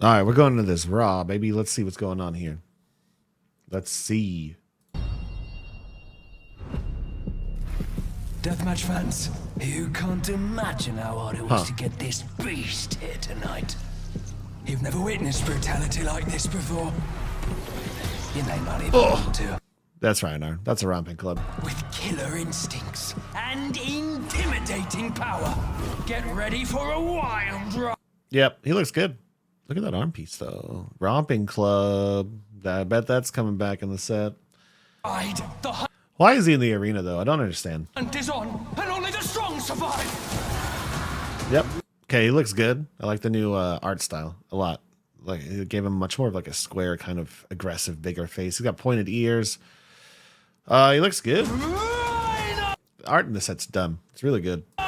All right, we're going into this raw, baby. Let's see what's going on here. Let's see. Deathmatch fans, you can't imagine how hard it was to get this beast here tonight. You've never witnessed brutality like this before. You may not even want to. That's Rhinar. That's a romping club. With killer instincts and intimidating power. Get ready for a wild ride. Yep, he looks good. Look at that arm piece, though. Romping club. I bet that's coming back in the set. The Why is he in the arena, though? I don't understand. hunt is on, and only the strong survive. Yep. Okay, he looks good. I like the new art style a lot. Like, it gave him much more of like a square, kind of aggressive, bigger face. He's got pointed ears. He looks good. The art in the set's dumb. It's really good. The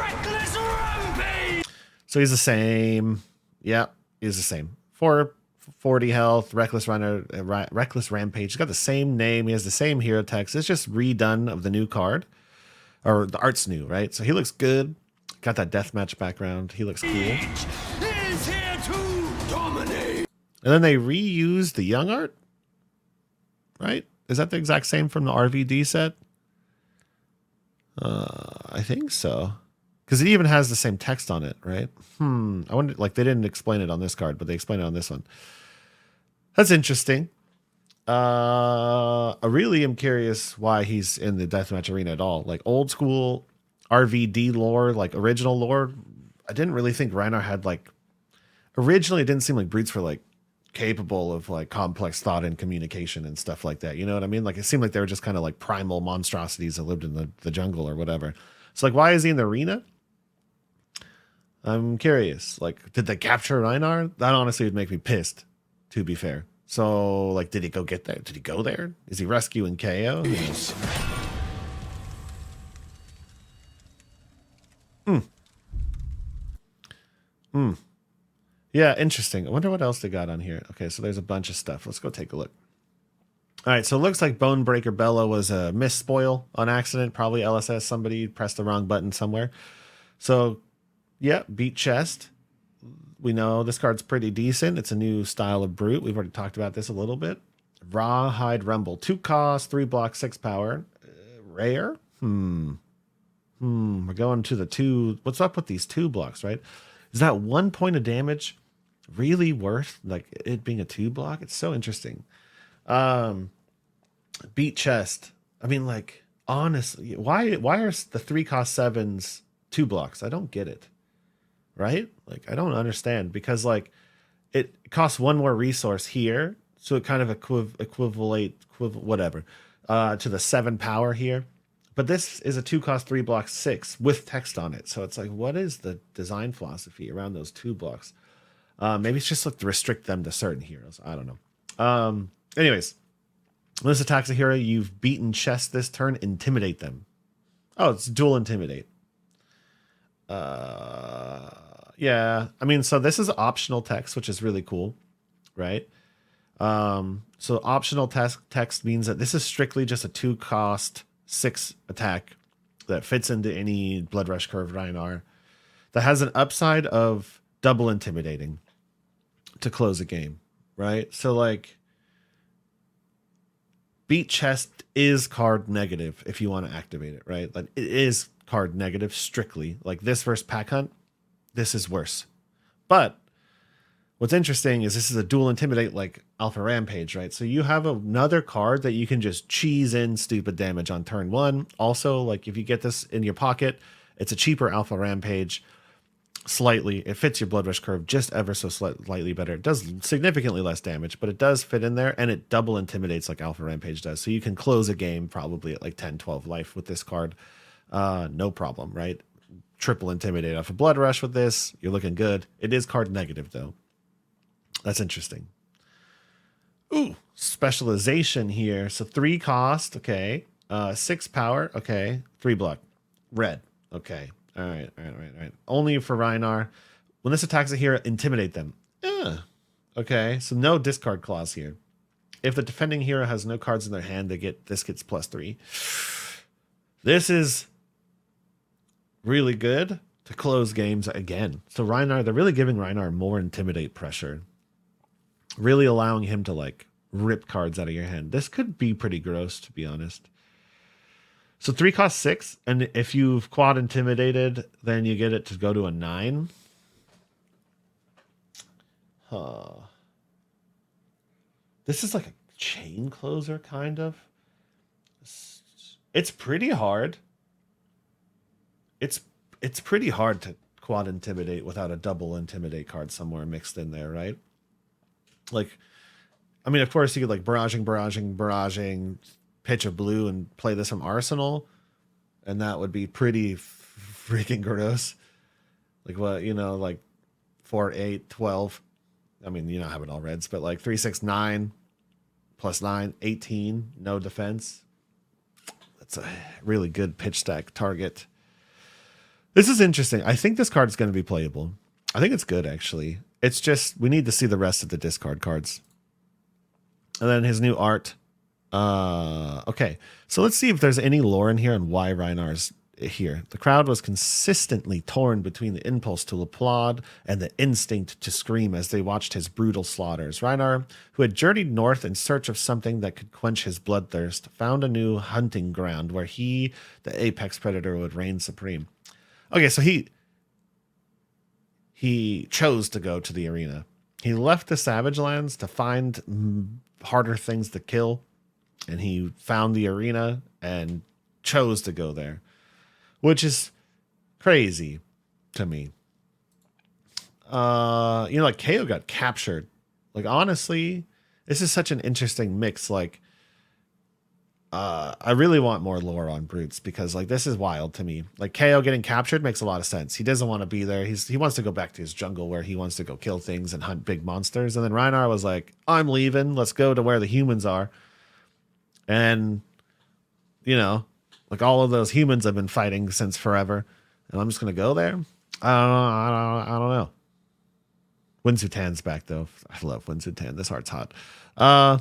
reckless rampage. So he's the same. Yeah, he's the same. 440 health, reckless runner, reckless rampage. He's got the same name. He has the same hero text. It's just redone of the new card, or the art's new, right? So he looks good. Got that deathmatch background. He looks cool. Is here to dominate. And then they reused the young art, right? Is that the exact same from the RVD set? I think so. Because it even has the same text on it, right? I wonder, like, they didn't explain it on this card, but they explained it on this one. That's interesting. I really am curious why he's in the deathmatch arena at all. Like, old school RVD lore, like, original lore, I didn't really think Rhinar had, like... Originally, it didn't seem like brutes were, like, capable of, like, complex thought and communication and stuff like that. You know what I mean? Like, it seemed like they were just kind of, like, primal monstrosities that lived in the jungle or whatever. So, like, why is he in the arena? I'm curious. Like, did they capture Rhinar? That honestly would make me pissed, to be fair. So, like, did he go get there? Did he go there? Is he rescuing KO? Yeah, interesting. I wonder what else they got on here. Okay, so there's a bunch of stuff. Let's go take a look. All right, so it looks like Bonebreaker Bella was a misspoil on accident. Probably LSS. Somebody pressed the wrong button somewhere. So, yeah, beat chest. We know this card's pretty decent. It's a new style of brute. We've already talked about this a little bit. Rawhide Rumble. 2 cost, 3 block, 6 power. Rare? We're going to the 2. What's up with these 2 blocks, right? Is that 1 point of damage really worth, like, it being a 2 block? It's so interesting. Beat chest. I mean, like, honestly, why are the 3 cost 7s 2 blocks? I don't get it. Right? Like, I don't understand, because, like, it costs 1 more resource here, so it kind of equivalent whatever to the 7 power here. But this is a 2 cost 3 block 6 with text on it. So it's like, what is the design philosophy around those 2 blocks? Maybe it's just like to restrict them to certain heroes. I don't know. Anyways, when this attacks a hero you've beaten chest this turn, intimidate them. Oh, it's dual intimidate. Yeah, I mean, so this is optional text, which is really cool, right? So optional text means that this is strictly just a 2 cost 6 attack that fits into any Blood Rush curve Rhinar that has an upside of double intimidating to close a game, right? So, like, beat chest is card negative if you want to activate it, right? Like, it is card negative strictly. Like, this versus pack hunt, this is worse. But what's interesting is this is a dual intimidate, like Alpha Rampage, right? So you have another card that you can just cheese in stupid damage on turn 1. Also, like, if you get this in your pocket, it's a cheaper Alpha Rampage. Slightly, it fits your Blood Rush curve just ever so slightly better. It does significantly less damage, but it does fit in there, and it double intimidates like Alpha Rampage does. So you can close a game probably at like 10-12 life with this card. No problem, right? Triple intimidate off a Blood Rush with this. You're looking good. It is card negative, though. That's interesting. Ooh, specialization here. So 3 cost, okay. 6 power, okay. 3 block. Red, okay. All right. Only for Rhinar. When this attacks a hero, intimidate them. Yeah. Okay, so no discard clause here. If the defending hero has no cards in their hand, this gets +3. This is really good. to close games again. So Rhinar, they're really giving Rhinar more Intimidate pressure, really allowing him to like rip cards out of your hand. This could be pretty gross, to be honest. So 3 costs 6, and if you've quad Intimidated, then you get it to go to a 9. This is like a chain closer, kind of. It's pretty hard. It's pretty hard to quad Intimidate without a double Intimidate card somewhere mixed in there, right? Like, I mean, of course, you could like barraging, pitch a blue and play this from Arsenal, and that would be pretty freaking gross. Like what, you know, like 4, 8, 12. I mean, you don't have it all reds, but like 3, 6, 9 plus 9, 18, no defense. That's a really good pitch stack target. This is interesting. I think this card is going to be playable. I think it's good, actually. It's just, we need to see the rest of the discard cards. And then his new art. Okay, so let's see if there's any lore in here on why Rhinar's here. The crowd was consistently torn between the impulse to applaud and the instinct to scream as they watched his brutal slaughters. Rhinar, who had journeyed north in search of something that could quench his bloodthirst, found a new hunting ground where he, the apex predator, would reign supreme. Okay, so he chose to go to the arena. He left the Savage Lands to find harder things to kill, and he found the arena and chose to go there, which is crazy to me. You know, like KO got captured. Like, honestly, this is such an interesting mix. Like, I really want more lore on Brutes because like this is wild to me. Like KO getting captured makes a lot of sense. He doesn't want to be there. He wants to go back to his jungle where he wants to go kill things and hunt big monsters. And then Rhinar was like, I'm leaving. Let's go to where the humans are. And, you know, like all of those humans have been fighting since forever. And I'm just going to go there. I don't know. Winsutan's back though. I love Winsutan. This art's hot. I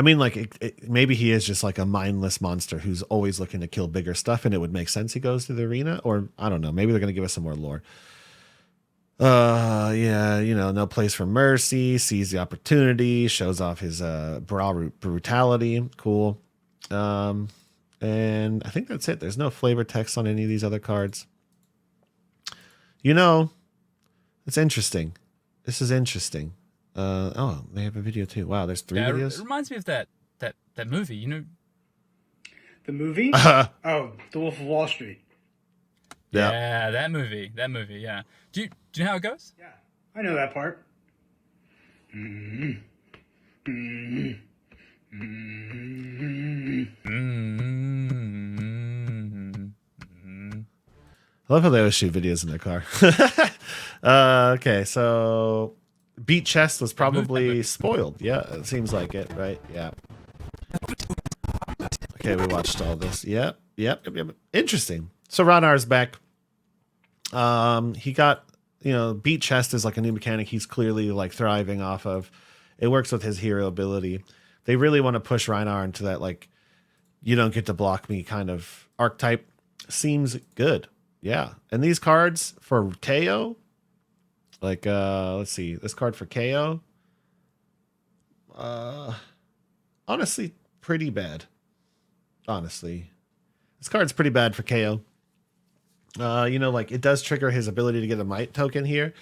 mean, like, maybe he is just like a mindless monster who's always looking to kill bigger stuff, and it would make sense he goes to the arena, or I don't know. Maybe they're going to give us some more lore. Yeah, you know, no place for mercy, sees the opportunity, shows off his brutality. Cool. And I think that's it. There's no flavor text on any of these other cards. You know, it's interesting. This is interesting. Oh, they have a video too. Wow, there's 3 videos. It reminds me of that movie, you know. The movie? Oh, The Wolf of Wall Street. Yeah, that movie. Yeah. Do you know how it goes? Yeah, I know that part. I love how they always shoot videos in their car. Okay, so Beat Chest was probably spoiled. Yeah, it seems like it, right? Yeah. Okay, we watched all this. Yep. Interesting. So Rhinar's back. He got, you know, Beat Chest is like a new mechanic he's clearly like thriving off of. It works with his hero ability. They really want to push Rhinar into that, like, you don't get to block me kind of archetype. Seems good. Yeah. And these cards for KO, like, let's see, this card for KO, honestly, pretty bad. Honestly, this card's pretty bad for KO. You know, like, it does trigger his ability to get a might token here.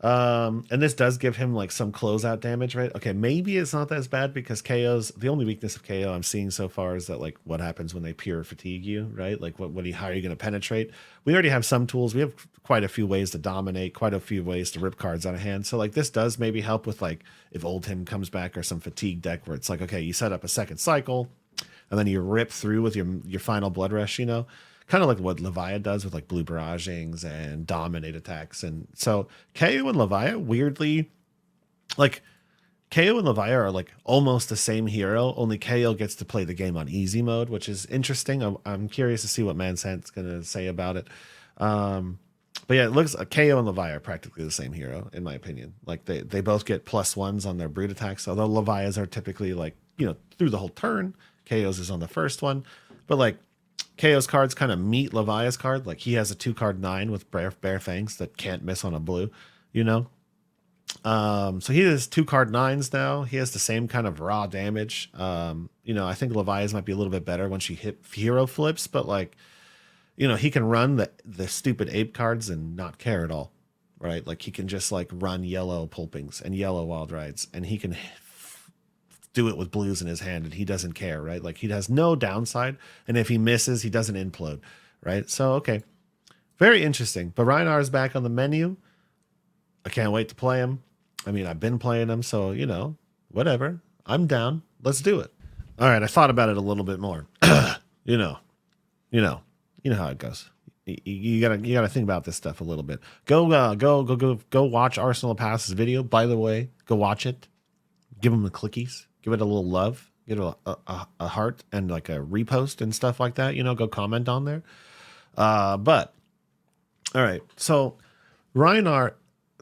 And this does give him like some closeout damage, right? Okay, maybe it's not as bad because KO's the only weakness of KO I'm seeing so far is that, like, what happens when they pure fatigue you, right? Like, how are you going to penetrate? We already have some tools. We have quite a few ways to dominate, quite a few ways to rip cards out of hand. So like this does maybe help with, like, if Oldhim comes back or some fatigue deck where it's like, okay, you set up a second cycle and then you rip through with your final blood rush, you know. Kind of like what Levia does with like blue barragings and dominate attacks. And so KO and Levia, weirdly, like KO and Levia are like almost the same hero, only KO gets to play the game on easy mode, which is interesting. I'm curious to see what Mansant's going to say about it. But yeah, it looks like KO and Levia are practically the same hero, in my opinion. Like they both get +1s on their brute attacks, although Levia's are typically like, you know, through the whole turn. KO's is on the first one. But like, Chaos cards kind of meet Levia's card. Like he has a 2-card 9 with bare fangs that can't miss on a blue, you know? So he has 2-card 9s now. He has the same kind of raw damage. You know, I think Levia's might be a little bit better when she hit hero flips, but like, you know, he can run the stupid ape cards and not care at all, right? Like he can just like run yellow pulpings and yellow wild rides, and he can do it with blues in his hand, and he doesn't care, right? Like he has no downside, and if he misses, he doesn't implode, right? So okay, very interesting. But Rhinar's back on the menu. I can't wait to play him. I mean, I've been playing him, so you know, whatever. I'm down. Let's do it. All right, I thought about it a little bit more. you know how it goes. You gotta think about this stuff a little bit. Go watch Arsenal Pass's video. By the way, go watch it. Give him the clickies. Give it a little love. Give it a heart and like a repost and stuff like that. You know, go comment on there. But all right, so Rhinar,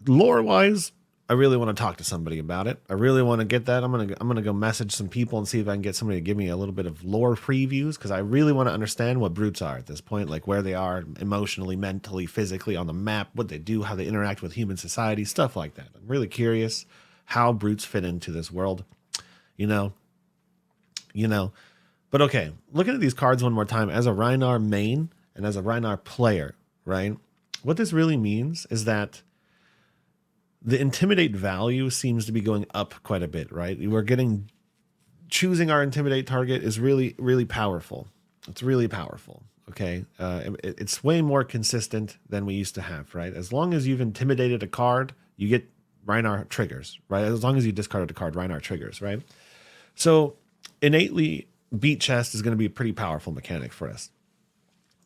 lore wise, I really want to talk to somebody about it. I really want to get that. I'm gonna go message some people and see if I can get somebody to give me a little bit of lore previews, because I really want to understand what brutes are at this point, like where they are emotionally, mentally, physically on the map, what they do, how they interact with human society, stuff like that. I'm really curious how brutes fit into this world. You know. But okay, looking at these cards one more time as a Rhinar main and as a Rhinar player, right? What this really means is that the Intimidate value seems to be going up quite a bit, right? Choosing our Intimidate target is really, really powerful. It's really powerful, okay? It's way more consistent than we used to have, right? As long as you've intimidated a card, you get Rhinar triggers, right? As long as you discarded a card, Rhinar triggers, right? So innately, beat chest is going to be a pretty powerful mechanic for us,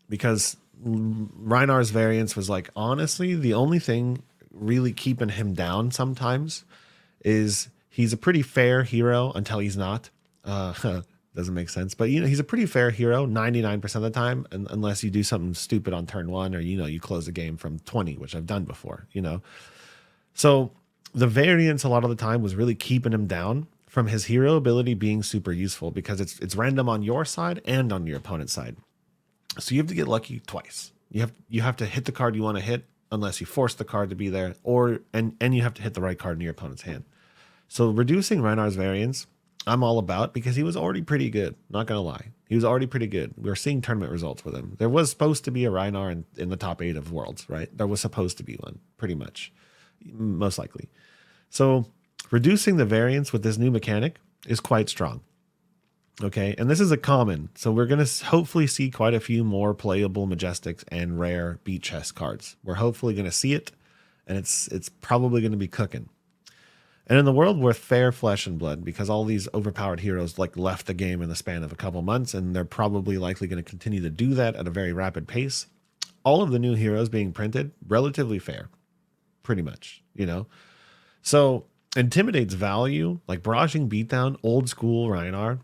because Rhinar's variance was like, honestly, the only thing really keeping him down sometimes is he's a pretty fair hero until he's not. Doesn't make sense, but you know, he's a pretty fair hero 99% of the time, unless you do something stupid on turn 1, or you know, you close the game from 20, which I've done before, you know. So the variance a lot of the time was really keeping him down from his hero ability being super useful, because it's random on your side and on your opponent's side. So you have to get lucky twice. You have to hit the card you want to hit, unless you force the card to be there, and you have to hit the right card in your opponent's hand. So reducing Rhinar's variance, I'm all about, because he was already pretty good. Not gonna lie, he was already pretty good. We were seeing tournament results with him. There was supposed to be a Rhinar in the top 8 of Worlds, right? There was supposed to be one, pretty much, most likely. So reducing the variance with this new mechanic is quite strong. Okay, and this is a common, so we're going to hopefully see quite a few more playable Majestics and rare beat chest cards. We're hopefully going to see it, and it's probably going to be cooking. And in the world with fair flesh and blood, because all these overpowered heroes like left the game in the span of a couple months, and they're probably likely going to continue to do that at a very rapid pace, all of the new heroes being printed, relatively fair, pretty much, you know? So Intimidate's value, like barraging beatdown, old school Rhinar,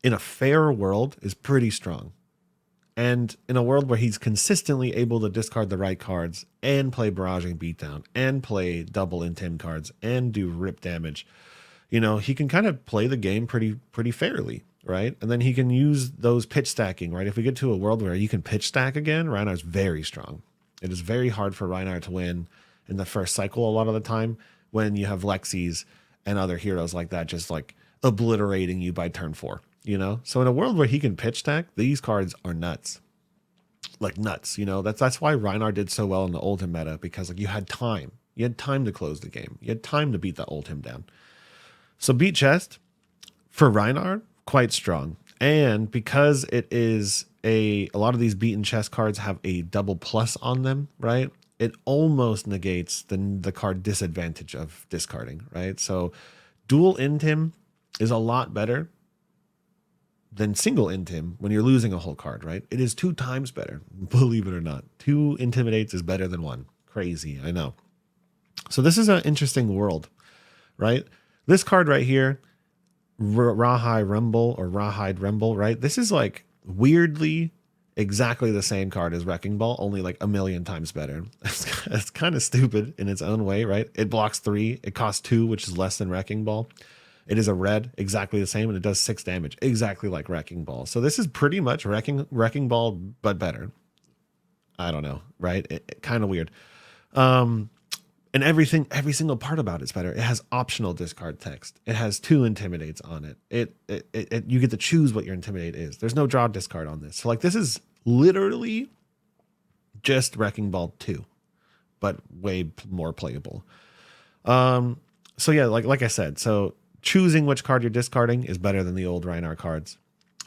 in a fair world is pretty strong. And in a world where he's consistently able to discard the right cards and play barraging beatdown and play double intim cards and do rip damage, you know, he can kind of play the game pretty fairly, right? And then he can use those pitch stacking, right? If we get to a world where you can pitch stack again, Rhinar's very strong. It is very hard for Rhinar to win in the first cycle a lot of the time, when you have Lexis and other heroes like that just like obliterating you by turn 4, you know? So in a world where he can pitch stack, these cards are nuts. Like nuts, you know? That's why Rhinar did so well in the Oldhim meta, because like you had time. You had time to close the game. You had time to beat the Oldhim down. So beat chest for Rhinar, quite strong. And because it is a lot of these beaten chest cards have a double plus on them, right? It almost negates the card disadvantage of discarding, right? So dual intim is a lot better than single intim when you're losing a whole card, right? It is 2 times better, believe it or not. 2 intimidates is better than 1. Crazy, I know. So this is an interesting world, right? This card right here, Rawhide Rumble or Rawhide Rumble, right? This is like weirdly exactly the same card as Wrecking Ball, only like a million times better. It's kind of stupid in its own way, right? It blocks 3, it costs 2, which is less than Wrecking Ball. It is a red, exactly the same, and it does 6 damage, exactly like Wrecking Ball. So this is pretty much Wrecking Ball, but better. I don't know, right? Kind of weird. And every single part about it's better. It has optional discard text. It has 2 intimidates on it. You get to choose what your intimidate is. There's no draw discard on this. So like this is literally just Wrecking Ball 2, but way more playable. So yeah, like I said, so choosing which card you're discarding is better than the old Rhinar cards.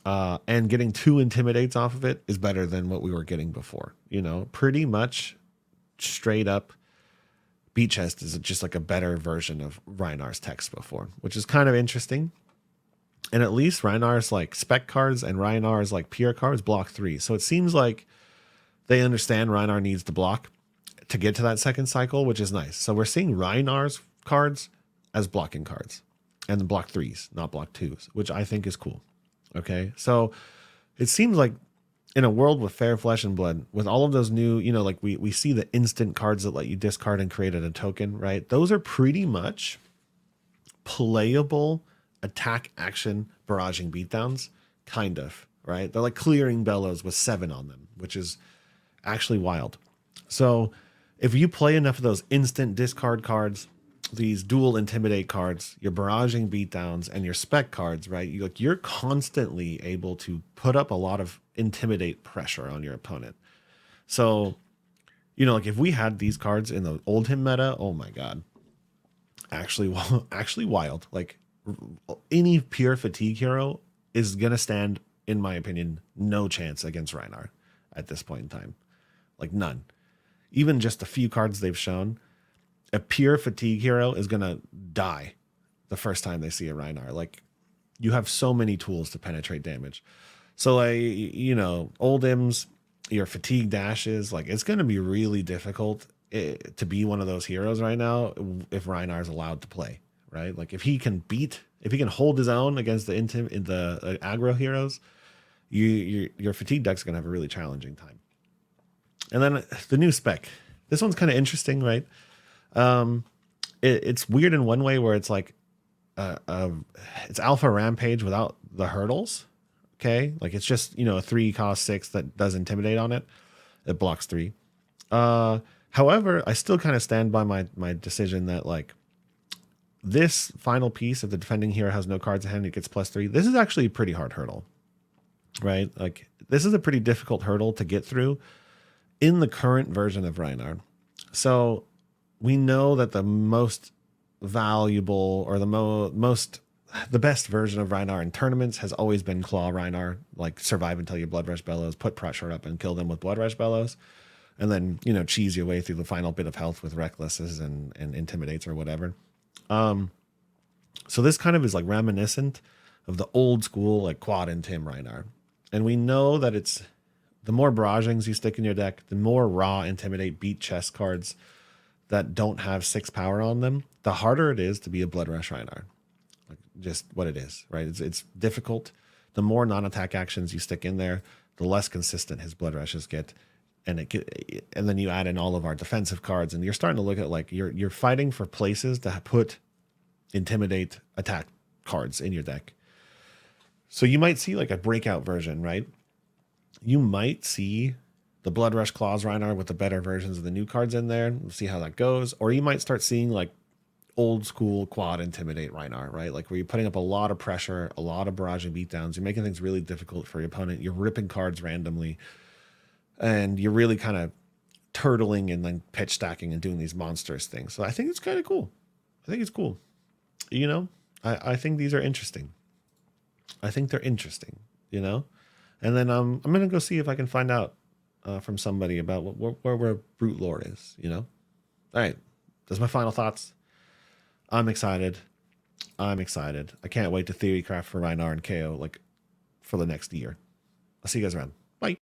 And getting 2 intimidates off of it is better than what we were getting before. You know, pretty much straight up Beat Chest is just like a better version of Rhinar's text before, which is kind of interesting. And at least Rhinar's like spec cards and Rhinar's like pure cards block 3. So it seems like they understand Rhinar needs to block to get to that second cycle, which is nice. So we're seeing Rhinar's cards as blocking cards and the block 3s, not block 2s, which I think is cool. Okay. So it seems like in a world with fair flesh and blood, with all of those new, you know, like we see the instant cards that let you discard and create a token, right? Those are pretty much playable attack action barraging beatdowns, kind of, right? They're like clearing bellows with 7 on them, which is actually wild. So if you play enough of those instant discard cards, these dual intimidate cards, your barraging beatdowns, and your spec cards, right? You're constantly able to put up a lot of intimidate pressure on your opponent. So, you know, like if we had these cards in the old him meta, oh my god, actually wild. Like any pure fatigue hero is gonna stand, in my opinion, no chance against Rhinar at this point in time, like none. Even just a few cards they've shown, a pure fatigue hero is going to die the first time they see a Rhinar. Like, you have so many tools to penetrate damage. So, like, you know, old M's, your fatigue dashes, like, it's going to be really difficult to be one of those heroes right now if Rhinar is allowed to play, right? Like, if he can hold his own against the aggro heroes, your fatigue deck's going to have a really challenging time. And then the new spec. This one's kind of interesting, right? It's weird in one way where it's like it's Alpha Rampage without the hurdles. Okay, like it's just, you know, a 3 cost 6 that does intimidate on it. It blocks 3. However, I still kind of stand by my decision that like this final piece, if the defending hero has no cards in hand, it gets +3. This is actually a pretty hard hurdle, right? Like this is a pretty difficult hurdle to get through in the current version of Rhinar. So we know that the most valuable or the best version of Rhinar in tournaments has always been Claw Rhinar, like survive until your Blood Rush Bellows, put pressure up and kill them with Blood Rush Bellows, and then, you know, cheese your way through the final bit of health with Recklesses and Intimidates or whatever. So this kind of is like reminiscent of the old school like quad and Tim Rhinar. And we know that it's the more barragings you stick in your deck, the more raw Intimidate beat chest cards that don't have 6 power on them, the harder it is to be a Blood Rush Rhinar. Like just what it is, right? It's difficult. The more non-attack actions you stick in there, the less consistent his Blood Rushes get. And then you add in all of our defensive cards, and you're starting to look at like you're fighting for places to put Intimidate attack cards in your deck. So you might see like a breakout version, right? You might see the Blood Rush Claws Rhinar with the better versions of the new cards in there. We'll see how that goes. Or you might start seeing like old school quad Intimidate Rhinar, right? Like where you're putting up a lot of pressure, a lot of barraging beatdowns. You're making things really difficult for your opponent. You're ripping cards randomly. And you're really kind of turtling and then pitch stacking and doing these monstrous things. So I think it's kind of cool. I think it's cool. You know, I think these are interesting. I think they're interesting, you know? And then I'm going to go see if I can find out from somebody about where Brute Lore is, you know? All right. That's my final thoughts. I'm excited. I can't wait to theory craft for Rhinar and KO like for the next year. I'll see you guys around.